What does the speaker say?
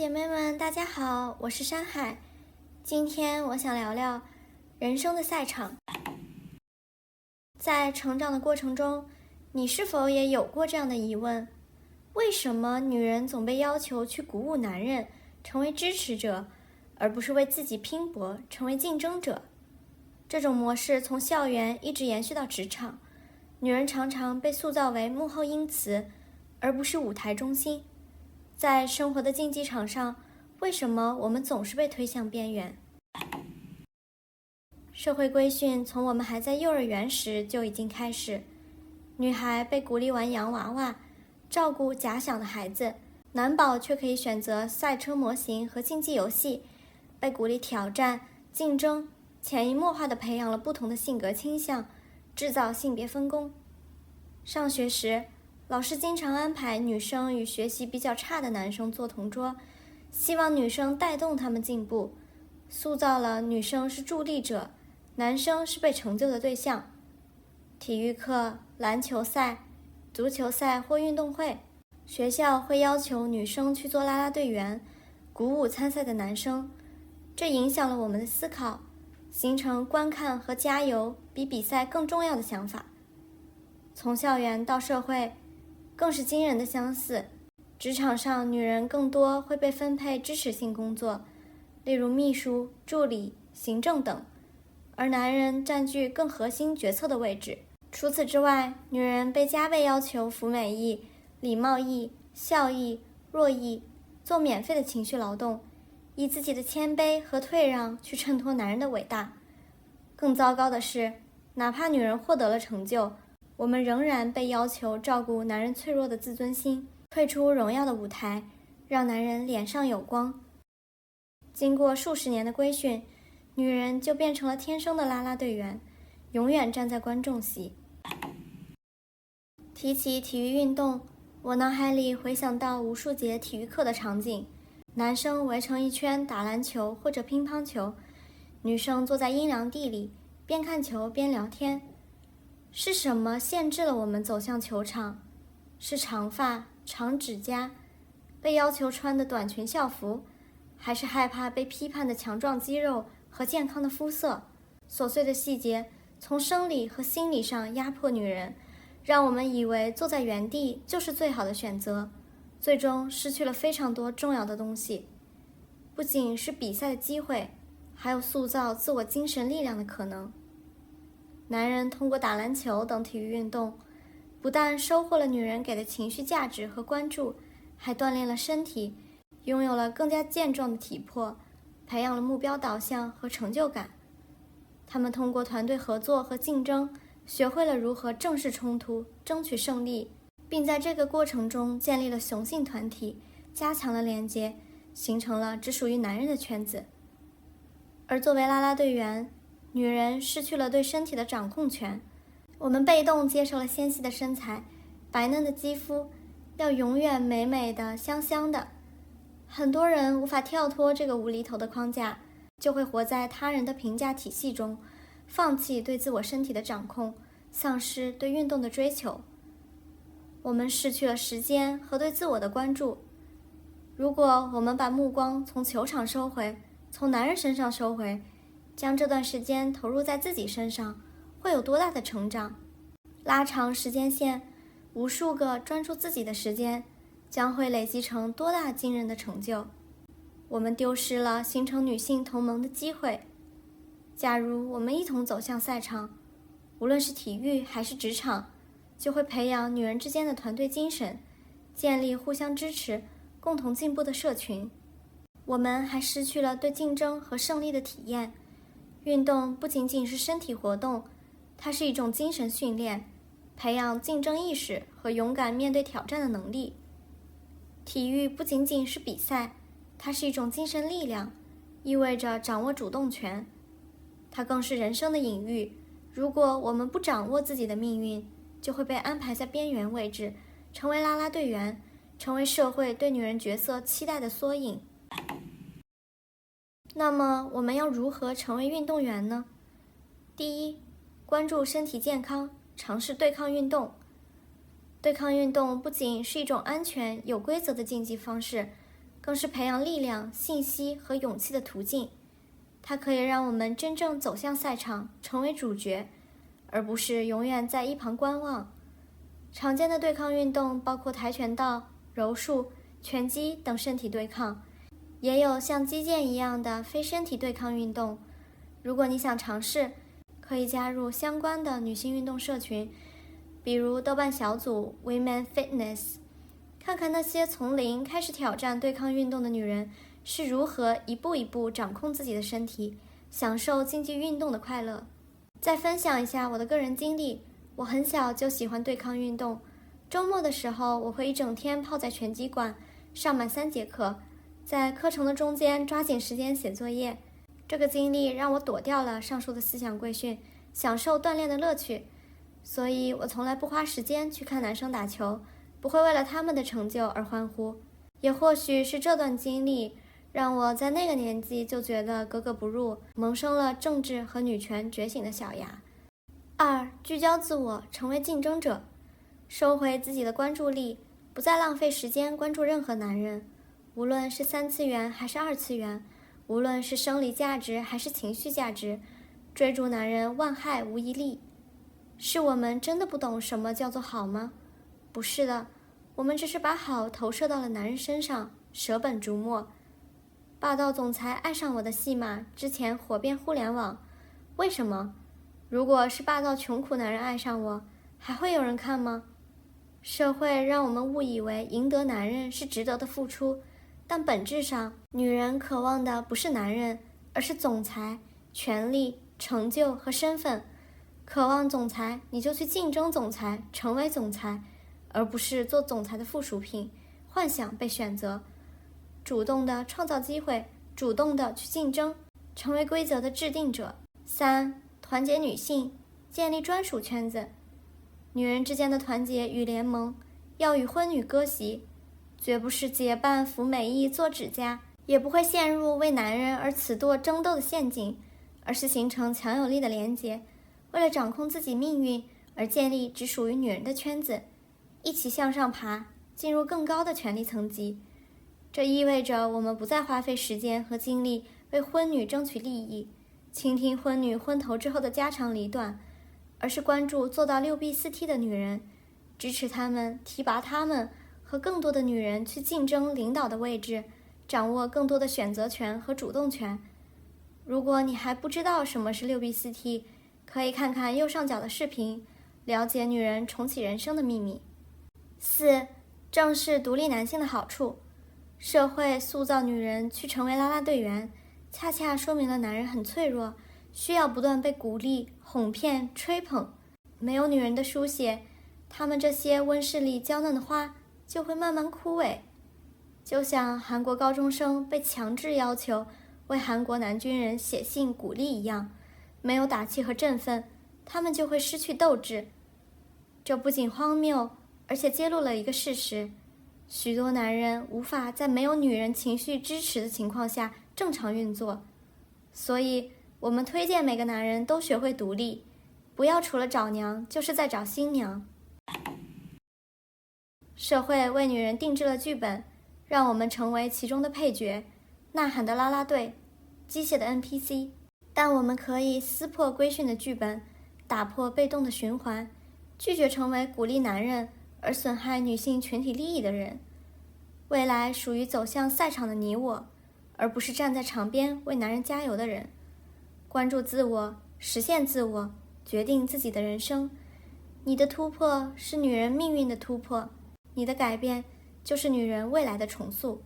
姐妹们，大家好，我是山海。今天我想聊聊人生的赛场。在成长的过程中，你是否也有过这样的疑问：为什么女人总被要求去鼓舞男人，成为支持者，而不是为自己拼搏，成为竞争者？这种模式从校园一直延续到职场，女人常常被塑造为幕后英雌，而不是舞台中心。在生活的竞技场上，为什么我们总是被推向边缘？社会规训从我们还在幼儿园时就已经开始，女孩被鼓励玩洋娃娃，照顾假想的孩子，男宝却可以选择赛车模型和竞技游戏，被鼓励挑战、竞争，潜移默化地培养了不同的性格倾向，制造性别分工。上学时，老师经常安排女生与学习比较差的男生做同桌，希望女生带动他们进步，塑造了女生是助力者，男生是被成就的对象。体育课、篮球赛、足球赛或运动会，学校会要求女生去做啦啦队员，鼓舞参赛的男生，这影响了我们的思考，形成观看和加油比比赛更重要的想法。从校园到社会，更是惊人的相似。职场上，女人更多会被分配支持性工作，例如秘书、助理、行政等，而男人占据更核心决策的位置。除此之外，女人被加倍要求服美役、礼貌役、孝役、弱役，做免费的情绪劳动，以自己的谦卑和退让去衬托男人的伟大。更糟糕的是，哪怕女人获得了成就，我们仍然被要求照顾男人脆弱的自尊心，退出荣耀的舞台，让男人脸上有光。经过数十年的规训，女人就变成了天生的啦啦队员，永远站在观众席。提起体育运动，我脑海里回想到无数节体育课的场景，男生围成一圈打篮球或者乒乓球，女生坐在阴凉地里，边看球边聊天。是什么限制了我们走向球场？是长发、长指甲，被要求穿的短裙校服，还是害怕被批判的强壮肌肉和健康的肤色？琐碎的细节从生理和心理上压迫女人，让我们以为坐在原地就是最好的选择，最终失去了非常多重要的东西。不仅是比赛的机会，还有塑造自我精神力量的可能。男人通过打篮球等体育运动，不但收获了女人给的情绪价值和关注，还锻炼了身体，拥有了更加健壮的体魄，培养了目标导向和成就感。他们通过团队合作和竞争，学会了如何正视冲突，争取胜利，并在这个过程中建立了雄性团体，加强了连接，形成了只属于男人的圈子。而作为啦啦队员，女人失去了对身体的掌控权，我们被动接受了纤细的身材、白嫩的肌肤，要永远美美的、香香的。很多人无法跳脱这个无厘头的框架，就会活在他人的评价体系中，放弃对自我身体的掌控，丧失对运动的追求。我们失去了时间和对自我的关注。如果我们把目光从球场收回，从男人身上收回，将这段时间投入在自己身上，会有多大的成长？拉长时间线，无数个专注自己的时间，将会累积成多大惊人的成就？我们丢失了形成女性同盟的机会。假如我们一同走向赛场，无论是体育还是职场，就会培养女人之间的团队精神，建立互相支持、共同进步的社群。我们还失去了对竞争和胜利的体验。运动不仅仅是身体活动，它是一种精神训练，培养竞争意识和勇敢面对挑战的能力。体育不仅仅是比赛，它是一种精神力量，意味着掌握主动权。它更是人生的隐喻。如果我们不掌握自己的命运，就会被安排在边缘位置，成为啦啦队员，成为社会对女人角色期待的缩影。那么我们要如何成为运动员呢？第一，关注身体健康，尝试对抗运动。对抗运动不仅是一种安全有规则的竞技方式，更是培养力量、信息和勇气的途径。它可以让我们真正走向赛场，成为主角，而不是永远在一旁观望。常见的对抗运动包括跆拳道、柔术、拳击等身体对抗，也有像击剑一样的非身体对抗运动。如果你想尝试，可以加入相关的女性运动社群，比如豆瓣小组 Women Fitness， 看看那些从零开始挑战对抗运动的女人是如何一步一步掌控自己的身体，享受竞技运动的快乐。再分享一下我的个人经历，我很小就喜欢对抗运动，周末的时候我会一整天泡在拳击馆，上满3节课，在课程的中间抓紧时间写作业。这个经历让我躲掉了上述的思想规训，享受锻炼的乐趣。所以我从来不花时间去看男生打球，不会为了他们的成就而欢呼。也或许是这段经历让我在那个年纪就觉得格格不入，萌生了政治和女权觉醒的小芽。2. 聚焦自我，成为竞争者，收回自己的关注力，不再浪费时间关注任何男人，无论是3次元还是2次元，无论是生理价值还是情绪价值，追逐男人万害无一利。是我们真的不懂什么叫做好吗？不是的，我们只是把好投射到了男人身上，舍本逐末。霸道总裁爱上我的戏码之前火遍互联网，为什么？如果是霸道穷苦男人爱上我，还会有人看吗？社会让我们误以为赢得男人是值得的付出，但本质上，女人渴望的不是男人，而是总裁、权力、成就和身份。渴望总裁，你就去竞争总裁，成为总裁，而不是做总裁的附属品，幻想被选择。主动的创造机会，主动的去竞争，成为规则的制定者。3. 团结女性，建立专属圈子。女人之间的团结与联盟，要与婚女割席，绝不是结伴服美役做指甲，也不会陷入为男人而厮斗争斗的陷阱，而是形成强有力的连结，为了掌控自己命运而建立只属于女人的圈子，一起向上爬，进入更高的权力层级。这意味着我们不再花费时间和精力为婚女争取利益，倾听婚女昏头之后的家长里短，而是关注做到6B4T 的女人，支持她们，提拔她们，和更多的女人去竞争领导的位置，掌握更多的选择权和主动权。如果你还不知道什么是6B4T，可以看看右上角的视频，了解女人重启人生的秘密。4. 正视独立男性的好处。社会塑造女人去成为啦啦队员，恰恰说明了男人很脆弱，需要不断被鼓励、哄骗、吹捧。没有女人的书写，她们这些温室里娇嫩的花就会慢慢枯萎。就像韩国高中生被强制要求为韩国男军人写信鼓励一样，没有打气和振奋，他们就会失去斗志。这不仅荒谬，而且揭露了一个事实：许多男人无法在没有女人情绪支持的情况下正常运作。所以，我们推荐每个男人都学会独立，不要除了找娘就是在找新娘。社会为女人定制了剧本，让我们成为其中的配角，呐喊的啦啦队，机械的 NPC。但我们可以撕破规训的剧本，打破被动的循环，拒绝成为鼓励男人而损害女性群体利益的人。未来属于走向赛场的你我，而不是站在场边为男人加油的人。关注自我，实现自我，决定自己的人生。你的突破是女人命运的突破，你的改变就是女人未来的重塑。